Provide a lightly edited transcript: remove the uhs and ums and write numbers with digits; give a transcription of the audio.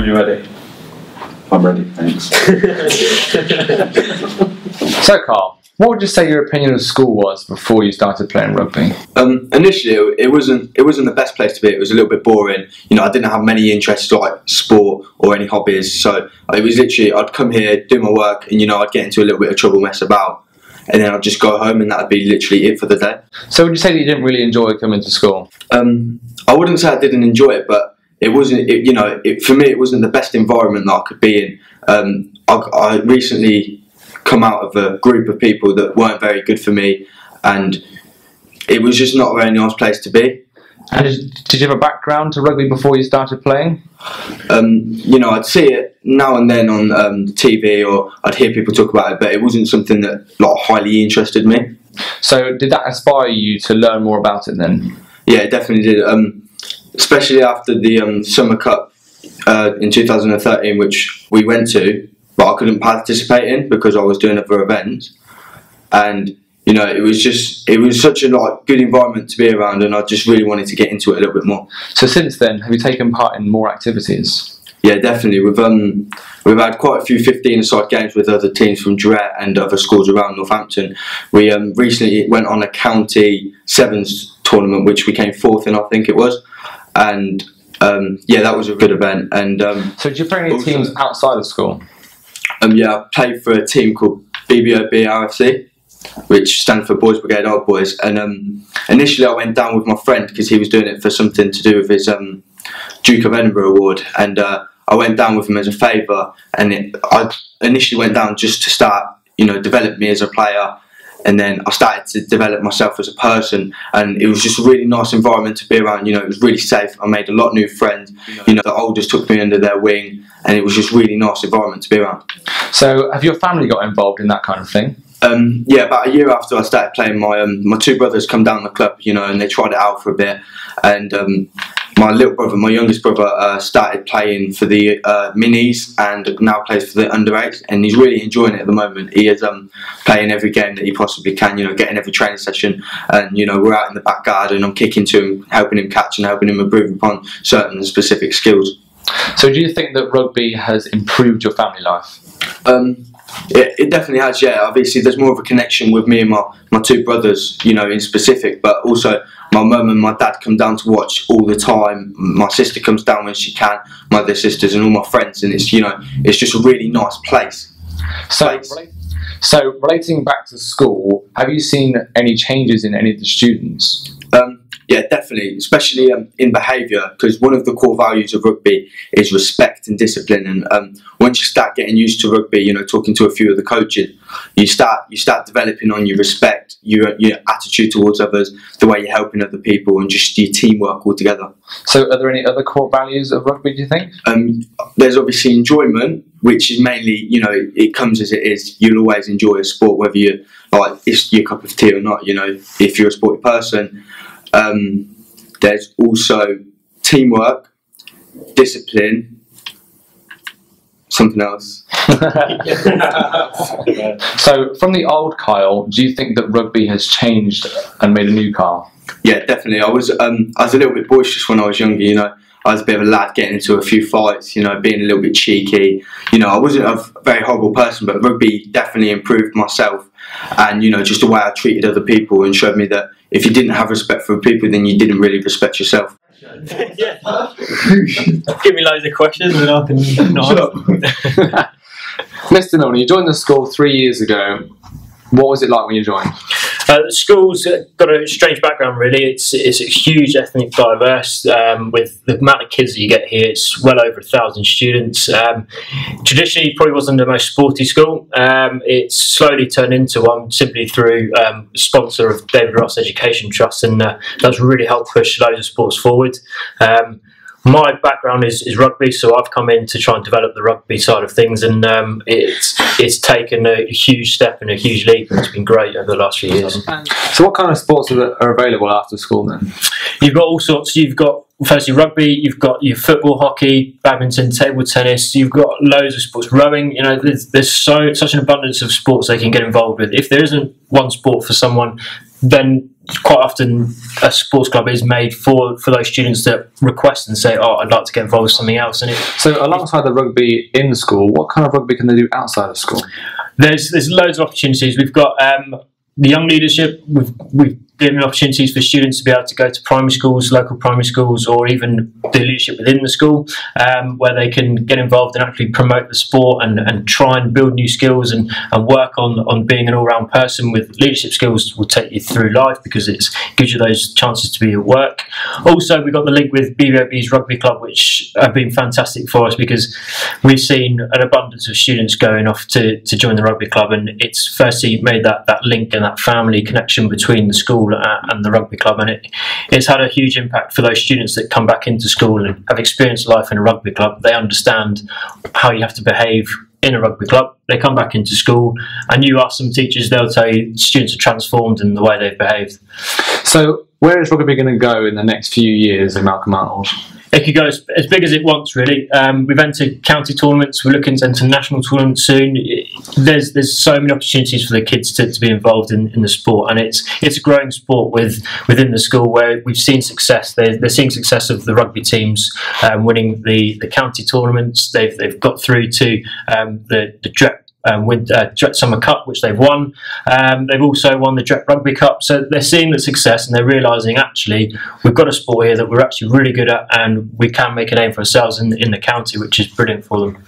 when you're ready. I'm ready, thanks. So, Carl, what would you say your opinion of school was before you started playing rugby? Initially, it wasn't the best place to be. It was a little bit boring. You know, I didn't have many interests like sport or any hobbies. So it was literally, I'd come here, do my work, and I'd get into a little bit of trouble, mess about, and then I'd just go home, and that'd be literally it for the day. So, would you say that you didn't really enjoy coming to school? I wouldn't say I didn't enjoy it, but it wasn't. For me, it wasn't the best environment that I could be in. I recently come out of a group of people that weren't very good for me, and it was just not a very nice place to be. And did you have a background to rugby before you started playing? I'd see it now and then on TV, or I'd hear people talk about it, but it wasn't something that highly interested me. So did that inspire you to learn more about it then? Yeah, it definitely did. Especially after the Summer Cup in 2013, which we went to, but I couldn't participate in because I was doing other events, and it was such a good environment to be around, and I just really wanted to get into it a little bit more. So since then, have you taken part in more activities? Yeah, definitely. We've had quite a few 15-a-side games with other teams from Dret and other schools around Northampton. We recently went on a county sevens tournament, which we came 4th in, I think it was, and that was a good event. And so did you play any teams outside of school? I played for a team called BBOB RFC, which stands for Boys Brigade Old Boys. And initially I went down with my friend because he was doing it for something to do with his Duke of Edinburgh award. And I went down with him as a favour. And I initially went down just to start, develop me as a player. And then I started to develop myself as a person, and it was just a really nice environment to be around. It was really safe. I made a lot of new friends. The oldest took me under their wing, and it was just a really nice environment to be around. So have your family got involved in that kind of thing? Yeah, about a year after I started playing, my two brothers come down the club, and they tried it out for a bit, and my little brother, my youngest brother, started playing for the minis and now plays for the under-8s, and he's really enjoying it at the moment. He is playing every game that he possibly can, getting every training session, and we're out in the back garden, I'm kicking to him, helping him catch and helping him improve upon certain specific skills. So do you think that rugby has improved your family life? It definitely has, yeah. Obviously there's more of a connection with me and my two brothers, in specific, but also my mum and my dad come down to watch all the time. My sister comes down when she can, my other sisters and all my friends, and it's it's just a really nice place. So relating back to school, have you seen any changes in any of the students? Yeah, definitely, especially in behaviour, because one of the core values of rugby is respect and discipline. And once you start getting used to rugby, talking to a few of the coaches, you start developing on your respect, your attitude towards others, the way you're helping other people, and just your teamwork altogether. So, are there any other core values of rugby, do you think? There's obviously enjoyment, which is mainly, it comes as it is. You'll always enjoy a sport, whether it's your cup of tea or not. If you're a sporty person. There's also teamwork, discipline, something else. So, from the old Kyle, do you think that rugby has changed and made a new Kyle? Yeah, definitely. I was a little bit boisterous when I was younger. I was a bit of a lad getting into a few fights, being a little bit cheeky. I wasn't a very horrible person, but rugby definitely improved myself, and just the way I treated other people, and showed me that if you didn't have respect for people, then you didn't really respect yourself. Yeah. Give me loads of questions and I can Mr. Norton, you joined the school 3 years ago. What was it like when you joined? The school's got a strange background, really. It's a huge ethnic diverse. With the amount of kids that you get here, it's well over 1,000 students. Traditionally, it probably wasn't the most sporty school. It's slowly turned into one simply through sponsor of David Ross Education Trust, and that's really helped push loads of sports forward. My background is rugby, so I've come in to try and develop the rugby side of things, and it's taken a huge step and a huge leap, and it's been great over the last few years. So what kind of sports are available after school then? You've got all sorts. You've got firstly rugby, you've got your football, hockey, badminton, table tennis, you've got loads of sports, rowing, there's such an abundance of sports they can get involved with. If there isn't one sport for someone, then quite often a sports club is made for those students that request and say, "Oh, I'd like to get involved with something else." And So alongside the rugby in school, what kind of rugby can they do outside of school? there's loads of opportunities. We've got the young leadership. We've given opportunities for students to be able to go to primary schools, local primary schools, or even the leadership within the school, where they can get involved and actually promote the sport and try and build new skills and work on being an all-round person with leadership skills will take you through life because it gives you those chances to be at work. Also, we've got the link with BBOB's Rugby Club, which have been fantastic for us because we've seen an abundance of students going off to join the rugby club, and it's firstly made that link and that family connection between the school and the rugby club, and it's had a huge impact for those students that come back into school and have experienced life in a rugby club. They understand how you have to behave in a rugby club. They come back into school, and you ask some teachers, they'll tell you students are transformed in the way they've behaved. So where is rugby going to go in the next few years in Malcolm Arnold? It could go as big as it wants, really. We've entered county tournaments. We're looking to enter national tournaments soon. There's so many opportunities for the kids to be involved in the sport, and it's a growing sport within the school where we've seen success. They're seeing success of the rugby teams winning the county tournaments. They've got through to the DREP Summer Cup, which they've won. They've also won the DREP Rugby Cup, so they're seeing the success and they're realising actually we've got a sport here that we're actually really good at and we can make a name for ourselves in the county, which is brilliant for them.